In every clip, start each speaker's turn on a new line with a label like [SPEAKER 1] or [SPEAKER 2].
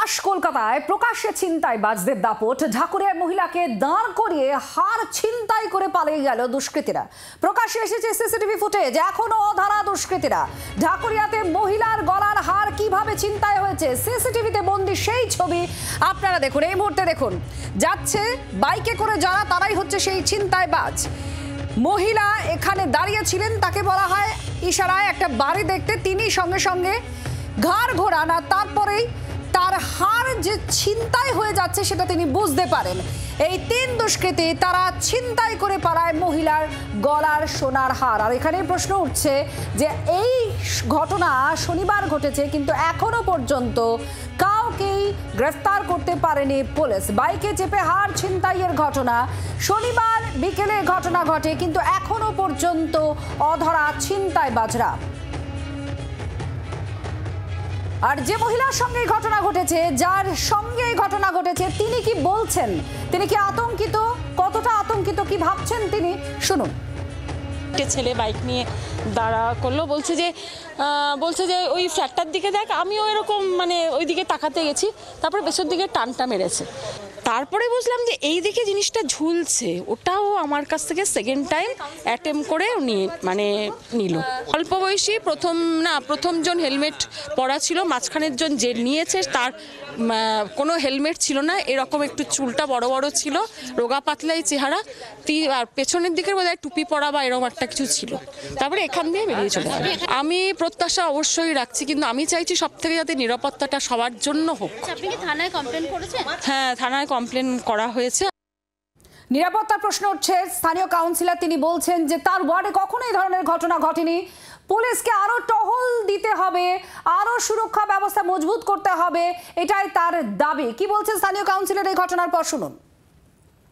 [SPEAKER 1] প্রকাশ কলকাতায় প্রকাশ্যে ছিনতাইবাজদের দাপট। ঢাকুরিয়ায় মহিলাকে দাঁড় করিয়ে হার ছিনতাই করে পালিয়ে গেল দুষ্কৃতীরা। প্রকাশ্যে এসেছে সিসিটিভি ফুটেজ। এখনো অধরা দুষ্কৃতীরা। ঢাকুরিয়াতে মহিলার গলার হার কিভাবে ছিনতাই হয়েছে সিসিটিভিতে বন্দি সেই ছবি আপনারা দেখুন। এই মুহূর্তে দেখুন, যাচ্ছে বাইকে করে যারা, তারাই হচ্ছে সেই ছিনতাইবাজ। মহিলা এখানে দাঁড়িয়ে ছিলেন, তাকে বলা হয় ইশারায় একটা বাড়ি দেখতে। তিনি সঙ্গে সঙ্গে ঘাড় ঘোরান, আর তারপরেই তার হার যে ছিনতাই হয়ে যাচ্ছে সেটা তিনি বুঝতে পারেন। এই তিন দুষ্কৃতী তারা ছিনতাই করে পালায় মহিলার গলার সোনার হার। আর এখানে প্রশ্ন উঠছে যে এই ঘটনা শনিবার ঘটেছে, কিন্তু এখনো পর্যন্ত কাউকেই গ্রেফতার করতে পারেনি পুলিশ। বাইকে চেপে হার ছিনতাইয়ের ঘটনা শনিবার বিকেলে ঘটনা ঘটে, কিন্তু এখনো পর্যন্ত অধরা ছিনতাইবাজরা। আর যে মহিলার সঙ্গে ঘটনা ঘটেছে, যার সঙ্গে এই ঘটনা ঘটেছে, তিনি কি বলছেন, তিনি কি আতঙ্কিত, কতটা আতঙ্কিত, কি ভাবছেন তিনি, শুনুন।
[SPEAKER 2] ছেলে বাইক নিয়ে দাঁড়া করলো, বলছে যে ওই ফ্ল্যাটটার দিকে দেখ। আমিও এরকম ওই দিকে তাকাতে গেছি, তারপরে পেছন দিকে টানটা মেরেছে। তারপরে বুঝলাম যে এই দিকে জিনিসটা ঝুলছে, ওটাও আমার কাছ থেকে সেকেন্ড টাইম অ্যাটেম্প করে নিল। অল্প বয়সী প্রথমজন হেলমেট পরা ছিল, মাঝখানের জন যে নিয়েছে তার কোনো হেলমেট ছিল না, এরকম একটু চুলটা বড় বড় ছিল, রোগা পাতলাই চেহারা, আর পেছনের দিকের বোধহয় টুপি পরা বা এরকম একটা কিছু ছিল। তারপরে এখান দিয়ে বেরিয়ে চলে গেল। আমি প্রত্যাশা অবশ্যই রাখছি, কিন্তু আমি চাইছি সব থেকে যাতে নিরাপত্তাটা সবার জন্য হোক।
[SPEAKER 3] আপনি কি থানায় কমপ্লেন করেছেন?
[SPEAKER 2] হ্যাঁ, থানায় কমপ্লেন করা হয়েছে।
[SPEAKER 1] নিরাপত্তার প্রশ্ন উঠছে। স্থানীয় কাউন্সিলর তিনি বলছেন যে তার ওয়ার্ডে কখনো এই ধরনের ঘটনা ঘটেনি। পুলিশকে আরো টহল দিতে হবে, আরো সুরক্ষা ব্যবস্থা মজবুত করতে হবে, এটাই তার দাবি। কি বলছেন স্থানীয় কাউন্সিলর এই ঘটনার পর, শুনুন।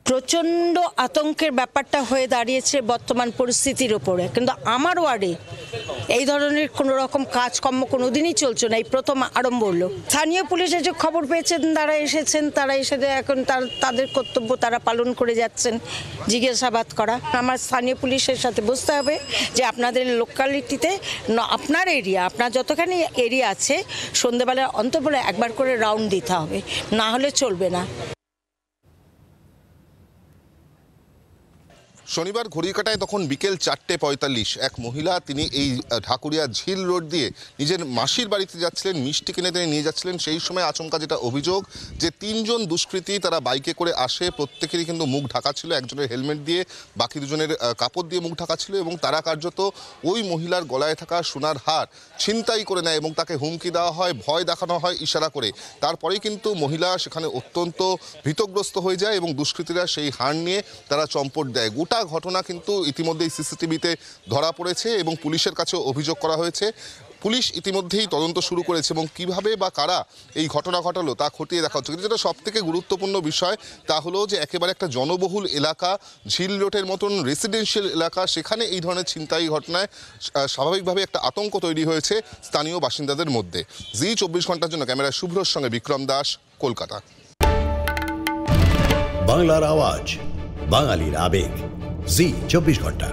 [SPEAKER 4] প্রচণ্ড আতঙ্কের ব্যাপারটা হয়ে দাঁড়িয়েছে বর্তমান পরিস্থিতির ওপরে, কিন্তু আমার ওয়ার্ডে এই ধরনের কোনো রকম কাজকর্ম কোনো দিনই চলছে না, এই প্রথম আরম্ভ হলো। স্থানীয় পুলিশের যে খবর পেয়েছেন, তারা এসেছেন, তারা এসে এখন তাদের কর্তব্য তারা পালন করে যাচ্ছেন, জিজ্ঞাসাবাদ করা। আমার স্থানীয় পুলিশের সাথে বুঝতে হবে যে আপনাদের লোকালিটিতে, আপনার এরিয়া, আপনার যতখানি এরিয়া আছে, সন্ধ্যেবেলা অন্তঃপরে একবার করে রাউন্ড দিতে হবে, না হলে চলবে না।
[SPEAKER 5] শনিবার ঘড়িকাটায় তখন বিকেল 4:45 এক মহিলা, তিনি এই ঢাকুরিয়া ঝিল রোড দিয়ে নিজের মাসির বাড়িতে যাচ্ছিলেন, মিষ্টি কিনে তিনি নিয়ে যাচ্ছিলেন। সেই সময় আচমকা যেটা অভিযোগ যে তিনজন দুষ্কৃতী তারা বাইকে করে আসে, প্রত্যেকেরই কিন্তু মুখ ঢাকা ছিল, একজনের হেলমেট দিয়ে, বাকি দুজনের কাপড় দিয়ে মুখ ঢাকা ছিল, এবং তারা কার্যত ওই মহিলার গলায় থাকা সোনার হার ছিনতাই করে নেয় এবং তাকে হুমকি দেওয়া হয়, ভয় দেখানো হয় ইশারা করে। তারপরেই কিন্তু মহিলা সেখানে অত্যন্ত ভীতগ্রস্ত হয়ে যায় এবং দুষ্কৃতীরা সেই হার নিয়ে তারা চম্পট দেয়। গোটা ঘটনা কিন্তু ইতিমধ্যেই সিসিটিভিতে ধরা পড়েছে এবং পুলিশের কাছে অভিযোগ করা হয়েছে। পুলিশ ইতিমধ্যেই তদন্ত শুরু করেছে এবং কিভাবে বা কারা এই ঘটনা ঘটালো তা খতিয়ে দেখা হচ্ছে। কিন্তু যেটা সব থেকে গুরুত্বপূর্ণ বিষয় তা হলো যে একেবারে একটা জনবহুল এলাকা, ঝিল রোডের মতন রেসিডেন্সিয়াল এলাকা, সেখানে এই ধরনের ছিনতাই ঘটনায় স্বাভাবিকভাবে একটা আতঙ্ক তৈরি হয়েছে স্থানীয় বাসিন্দাদের মধ্যে। জি 24 ঘন্টার জন্য ক্যামেরায় শুভ্রর সঙ্গে বিক্রম দাস, কলকাতা।
[SPEAKER 6] বাংলার আওয়াজ, বাঙালির আবেগ, জি 24 ঘন্টা।